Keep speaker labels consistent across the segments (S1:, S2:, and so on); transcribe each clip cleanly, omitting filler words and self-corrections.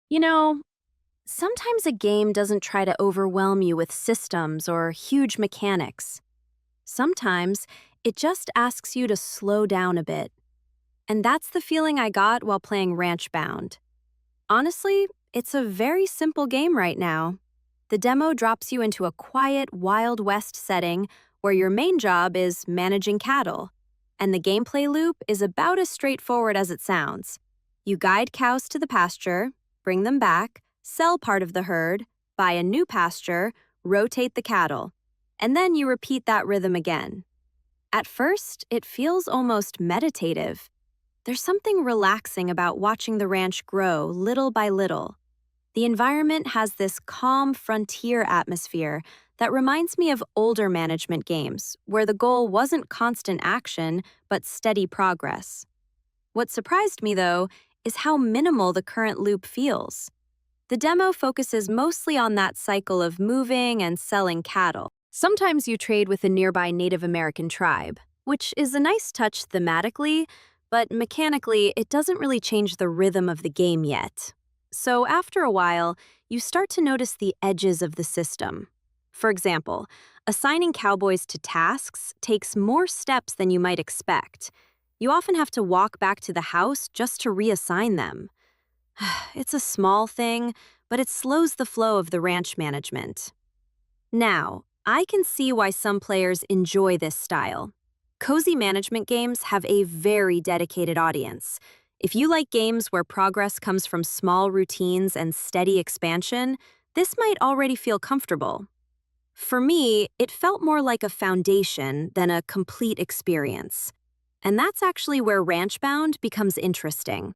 S1: You know, sometimes a game doesn't try to overwhelm you with systems or huge mechanics. Sometimes it just asks you to slow down a bit. And that's the feeling I got while playing Ranchbound. Honestly, it's a very simple game right now. The demo drops you into a quiet, Wild West setting where your main job is managing cattle. And the gameplay loop is about as straightforward as it sounds. You guide cows to the pasture, bring them back, sell part of the herd, buy a new pasture, rotate the cattle, and then you repeat that rhythm again. At first, it feels almost meditative. There's something relaxing about watching the ranch grow little by little. The environment has this calm frontier atmosphere that reminds me of older management games, where the goal wasn't constant action, but steady progress. What surprised me, though, is how minimal the current loop feels. The demo focuses mostly on that cycle of moving and selling cattle. Sometimes you trade with a nearby Native American tribe, which is a nice touch thematically, but mechanically, it doesn't really change the rhythm of the game yet. So after a while, you start to notice the edges of the system. For example, assigning cowboys to tasks takes more steps than you might expect. You often have to walk back to the house just to reassign them. It's a small thing, but it slows the flow of the ranch management. Now, I can see why some players enjoy this style. Cozy management games have a very dedicated audience. If you like games where progress comes from small routines and steady expansion, this might already feel comfortable. For me, it felt more like a foundation than a complete experience. And that's actually where Ranchbound becomes interesting.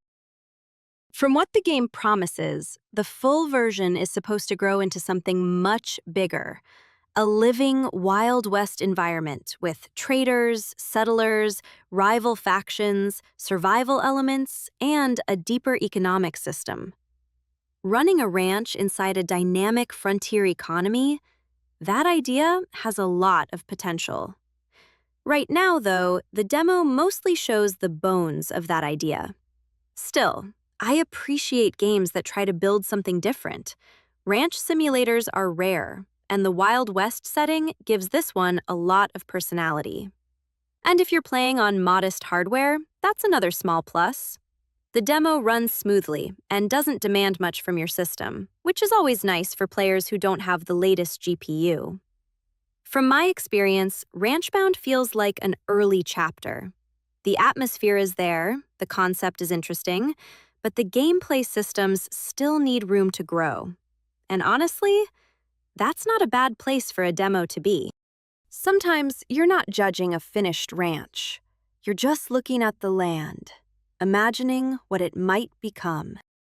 S1: From what the game promises, the full version is supposed to grow into something much bigger. A living Wild West environment with traders, settlers, rival factions, survival elements, and a deeper economic system. Running a ranch inside a dynamic frontier economy, that idea has a lot of potential. Right now, though, the demo mostly shows the bones of that idea. Still, I appreciate games that try to build something different. Ranch simulators are rare, and the Wild West setting gives this one a lot of personality. And if you're playing on modest hardware, that's another small plus. The demo runs smoothly and doesn't demand much from your system, which is always nice for players who don't have the latest GPU. From my experience, Ranchbound feels like an early chapter. The atmosphere is there, the concept is interesting, but the gameplay systems still need room to grow. And honestly, that's not a bad place for a demo to be. Sometimes you're not judging a finished ranch. You're just looking at the land, imagining what it might become.